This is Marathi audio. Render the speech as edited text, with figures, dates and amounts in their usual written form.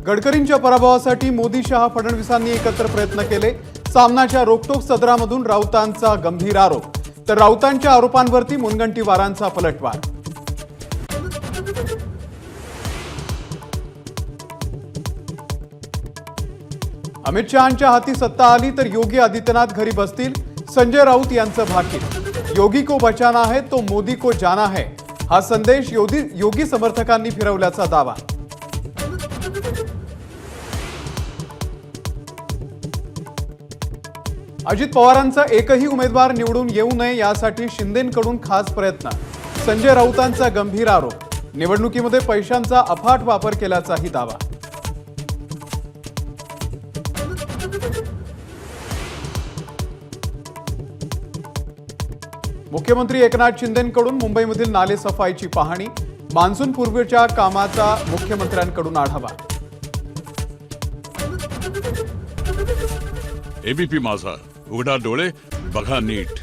गडकरींच्या पराभवासाठी मोदी शहा फडणवीसांनी एकत्र प्रयत्न केले। सामनाच्या रोखोक सदरामधून राऊतांचा गंभीर आरोप, तर राऊतांच्या आरोपांवरती मुनगंटीवारांचा पलटवार। अमित शहांच्या हाती सत्ता आली तर योगी आदित्यनाथ घरी बसतील, संजय राऊत यांचं भाकीत। योगी को बचाना है तो मोदी को जाना है, हा संदेश योगी समर्थकांनी फिरवल्याचा दावा। अजित पवारांचा एकही उमेदवार निवडून येऊ नये यासाठी शिंदेंकडून खास प्रयत्न, संजय राऊतांचा गंभीर आरोप। निवडणुकीमध्ये पैशांचा अफाट वापर केल्याचाही दावा। मुख्यमंत्री एकनाथ शिंदेंकडून मुंबईमधील नाले सफाईची पाहणी, मान्सून पूर्वीच्या कामाचा मुख्यमंत्र्यांकडून आढावा। एबीपी माझा, उघडा डोळे बघा नीट।